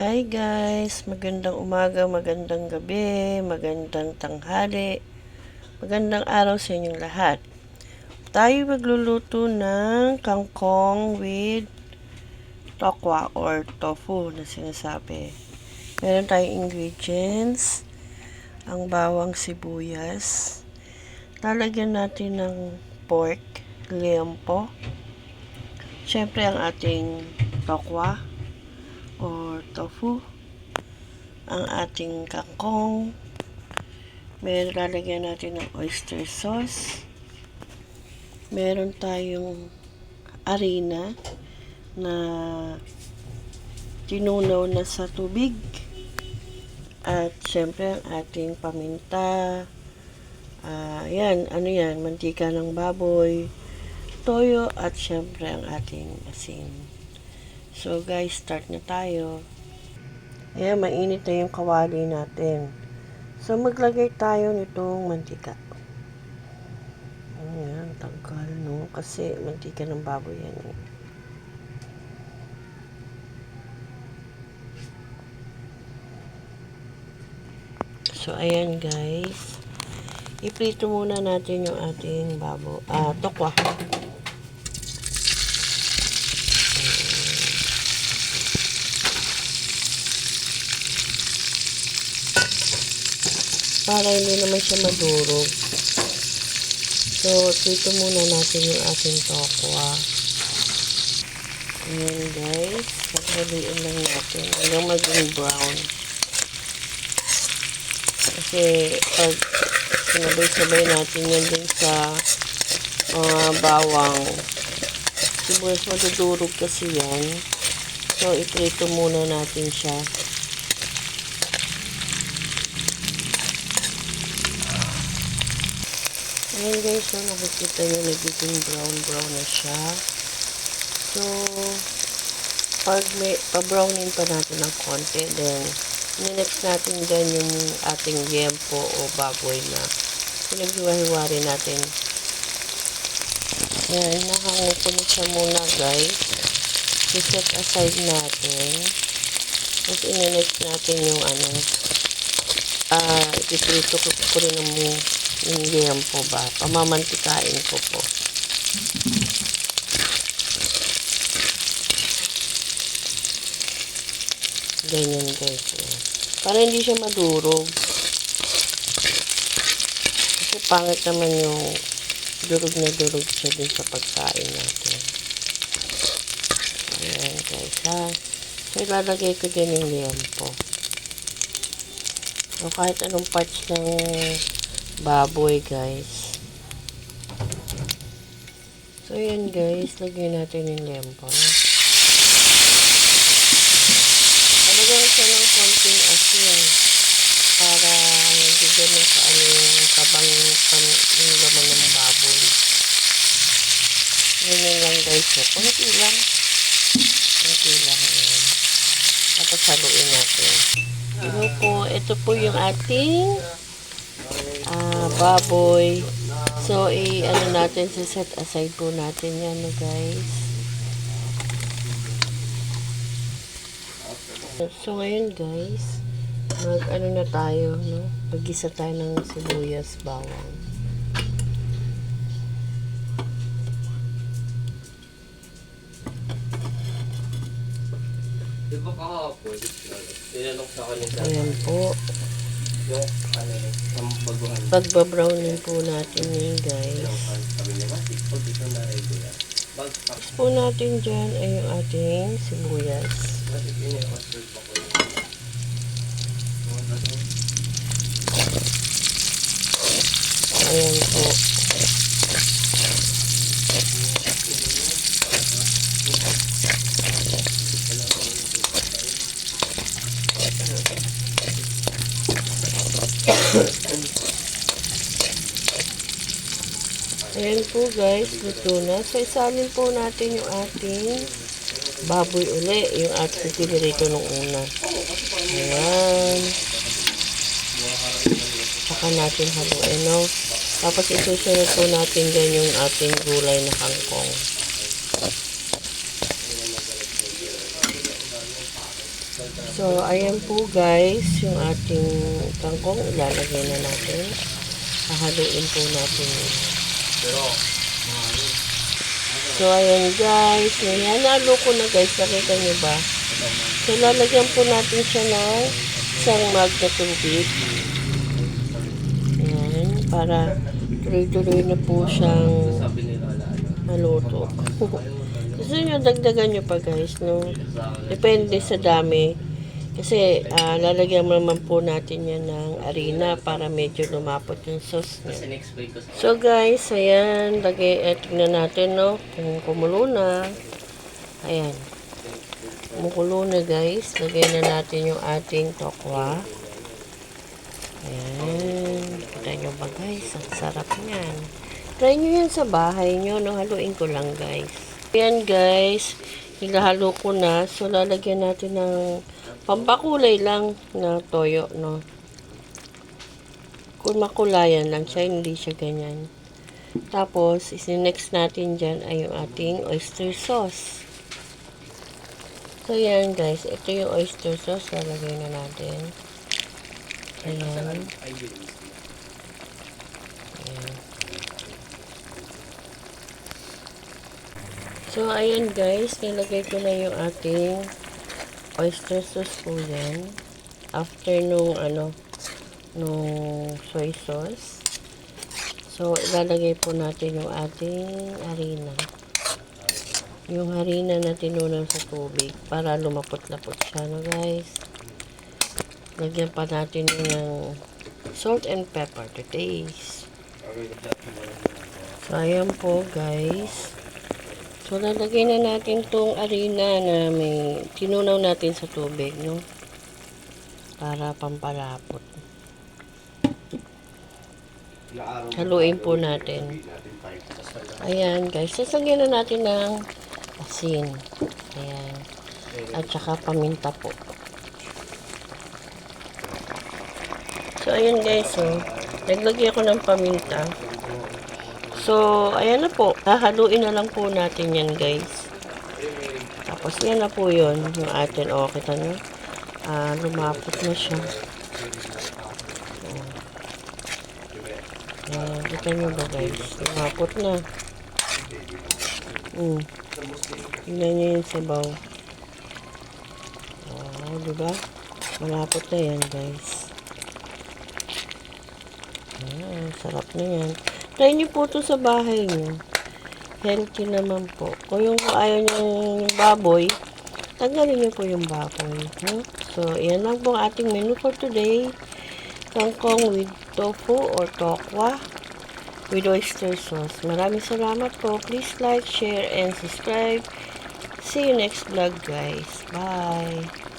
Hi guys, magandang umaga, magandang gabi, magandang tanghali, magandang araw sa inyong lahat. Tayo magluluto ng kangkong with tokwa or tofu na sinasabi. Meron tayong ingredients, ang bawang sibuyas, lalagyan natin ng pork, liempo, syempre ang ating tokwa or tofu, ang ating kangkong, meron lalagyan natin ng oyster sauce, meron tayong harina na tinunaw na sa tubig, at syempre ang ating paminta, yan, mantika ng baboy, toyo, at syempre ang ating asin. So guys, start na tayo. Ayan, mainit na yung kawali natin. So maglagay tayo nitong mantika. Ayan, tagal no, kasi mantika ng baboy yan eh. So ayan guys, iprito muna natin yung ating tokwa. Para hindi naman siya madurog. So, prito muna natin yung ating tokwa. Ayan guys, paghaluin lang natin hanggang maging brown. Kasi pag sinabay-sabay natin yan din sa bawang, sibuyas, madudurog kasi yan. So, iprito muna natin siya. Ayan guys, so nakikita nyo nagiging brown na siya. So, pag pa-brownin pa natin ng konti, then next natin dyan yung ating liempo o baboy na pinaghiwa-hiwari natin. Ayan, nahango ko na siya muna guys. I-set aside natin. Tapos next natin yung ipiprito ko rin yung liempo ba. Pamamantikain ko po. Ganyan guys. Para hindi siya madurog. Kasi pangit naman yung durog na durog siya din sa pagkain natin. Ayan guys ha. So ilalagay ko din yung liempo. So kahit anong parts ng baboy guys. So yan guys, lagyan natin yung liempo. Lagyan siya ng konting asin para hindi ganun yung tabang yung laman ng baboy. Ganyan lang guys. Konti lang. Konti lang yan. Tapos haluin natin. Ito po yung ating baboy. So, natin, set aside po natin yan, no, guys. So, ngayon, guys, na tayo, no? Mag-gisa tayo ng sibuyas, bawang. Diba kahapon, tinanong sa kanila. Ayan po. Yung Pagbabrownin po natin yun guys. Tapos po natin dyan ay yung ating sibuyas. Ayan po. Ayan po guys, luto na. So isalin po natin yung ating baboy uli, yung ating pinirito nung una. Ayan. Saka natin haluin, no? Tapos isusunod po natin dyan yung ating gulay na kangkong. So So, ayan po guys, yung ating kangkong ilalagay na natin. Hahaluin po natin yun. So, ayan guys. Hinalo ko na guys. Nakita nyo ba? So, lalagyan po natin siya ng isang mug na tubig. Ayan. Para tuloy-tuloy na po siyang Sabi nila wala. maluto. Gusto nyo, dagdagan nyo pa guys, no? Depende sa dami. Kasi, lalagyan naman po natin yan ng harina para medyo lumapot yung sauce niya. Kasi next week ko sa So guys, ayan, tignan natin, no, kung kumulo na. Ayan, kumukulo na guys. Lagay na natin yung ating tokwa. Ayan, kita nyo ba guys, ang sarap niyan. Try nyo yan sa bahay nyo, no, haluin ko lang guys. Ayan guys, hilahalo ko na. So lalagyan natin ng pampakulay lang na toyo, no. Kung makulayan lang siya, hindi siya ganyan. Tapos, isi-next natin dyan ay yung ating oyster sauce. So, yan guys. Ito yung oyster sauce. Lalagay na natin. Ayan. Ayan. So, ayan guys. Nilagay ko na yung ating oyster sauce po yan. After nung soy sauce. So, ilalagay po natin yung ating harina. Yung harina na tinunaw sa tubig para lumapot-lapot siya, no guys. Lagyan pa natin yun ng salt and pepper to taste. So, ayan po guys. So, lalagay na natin tong harina na may tinunaw natin sa tubig, no? Para pampalapot. Haluin po natin. Ayan guys, sasagyan na natin ng asin. Ayan. At saka paminta po. So ayan guys, naglagay ako ng paminta. So ayan na po, hahaluin na lang po natin yan guys. Tapos yan na po yun, yung atin. O, kita nyo? Lumapot na siya. Kita nyo ba guys? Lumapot na. Tingnan nyo yung sabaw. Diba? Malapot na yan guys. Sarap na yan. Try nyo po ito sa bahay nyo. Healthy naman po. Kung yung ayaw nyo yung baboy, tanggalin nyo po yung baboy. So, yan lang po ang ating menu for today. Kangkong with tofu or tokwa with oyster sauce. Maraming salamat po. Please like, share, and subscribe. See you next vlog guys. Bye!